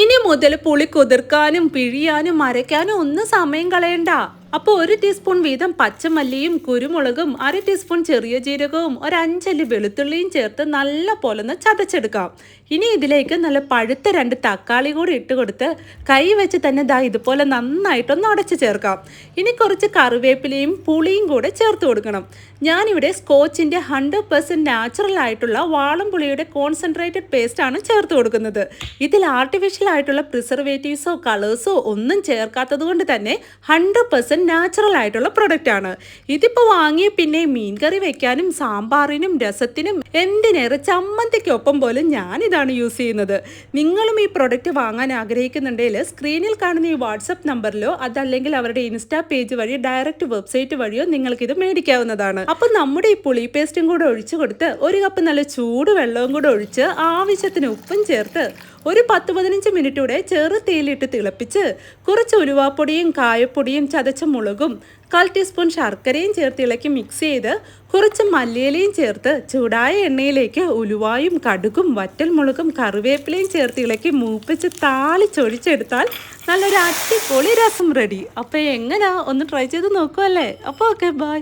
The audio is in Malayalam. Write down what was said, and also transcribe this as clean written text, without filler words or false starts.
ഇനി മുതൽ പുളി കുതിർക്കാനും പിഴിയാനും അരയ്ക്കാനും ഒന്നും സമയം കളയണ്ട. അപ്പോൾ 1 ടീസ്പൂൺ വീതം പച്ചമല്ലിയും കുരുമുളകും 1/2 ടീസ്പൂൺ ചെറിയ ജീരകവും 5 അല്ലി വെളുത്തുള്ളിയും ചേർത്ത് നല്ല പോലെ ഒന്ന് ചതച്ചെടുക്കാം. ഇനി ഇതിലേക്ക് നല്ല പഴുത്ത 2 തക്കാളി കൂടി ഇട്ട് കൊടുത്ത് കൈ വെച്ച് തന്നെ ഇതുപോലെ നന്നായിട്ടൊന്ന് അടച്ചു ചേർക്കാം. ഇനി കുറച്ച് കറിവേപ്പിലയും പുളിയും കൂടെ ചേർത്ത് കൊടുക്കണം. ഞാനിവിടെ സ്കോച്ചിൻ്റെ 100% നാച്ചുറൽ ആയിട്ടുള്ള വാളംപുളിയുടെ കോൺസെൻട്രേറ്റഡ് പേസ്റ്റാണ് ചേർത്ത് കൊടുക്കുന്നത്. ഇതിൽ ആർട്ടിഫിഷ്യൽ ആയിട്ടുള്ള പ്രിസർവേറ്റീവ്സോ കളേഴ്സോ ഒന്നും ചേർക്കാത്തത് കൊണ്ട് തന്നെ 100% നാച്ചുറൽ ആയിട്ടുള്ള പ്രൊഡക്റ്റ് ആണ്. ഇതിപ്പോൾ വാങ്ങിയ പിന്നെ മീൻകറി വെക്കാനും സാമ്പാറിനും രസത്തിനും എന്തിനേറെ ചമ്മന്തിക്കൊപ്പം പോലും ഞാനിതാണ് യൂസ് ചെയ്യുന്നത്. നിങ്ങളും ഈ പ്രൊഡക്റ്റ് വാങ്ങാൻ ആഗ്രഹിക്കുന്നുണ്ടെങ്കിൽ സ്ക്രീനിൽ കാണുന്ന ഈ വാട്സപ്പ് നമ്പറിലോ അതല്ലെങ്കിൽ അവരുടെ ഇൻസ്റ്റാ പേജ് വഴി ഡയറക്റ്റ് വെബ്സൈറ്റ് വഴിയോ നിങ്ങൾക്കിത് മേടിക്കാവുന്നതാണ്. അപ്പോൾ നമ്മുടെ ഈ പുളി പേസ്റ്റും കൂടെ ഒഴിച്ചു കൊടുത്ത് 1 കപ്പ് നല്ല ചൂട് വെള്ളവും കൂടെ ഒഴിച്ച് ആവശ്യത്തിന് ഉപ്പും ചേർത്ത് ഒരു 10-15 മിനിറ്റ് കൂടെ ചെറു തീയിലിട്ട് തിളപ്പിച്ച് കുറച്ച് ഉലുവാപ്പൊടിയും കായപ്പൊടിയും ചതച്ച മുളകും 1/4 ടീസ്പൂൺ ശർക്കരയും ചേർത്ത് ഇളക്കി മിക്സ് ചെയ്ത് കുറച്ച് മല്ലിയിലയും ചേർത്ത് ചൂടായ എണ്ണയിലേക്ക് ഉലുവായും കടുകും വറ്റൽമുളകും കറിവേപ്പിലയും ചേർത്ത് ഇളക്കി മൂപ്പിച്ച് താളിച്ചൊഴിച്ചെടുത്താൽ നല്ലൊരു അടിപൊളി രസം റെഡി. അപ്പോൾ എങ്ങനെയാ ഒന്ന് ട്രൈ ചെയ്ത് നോക്കുമല്ലേ? അപ്പോൾ ഓക്കെ, ബൈ.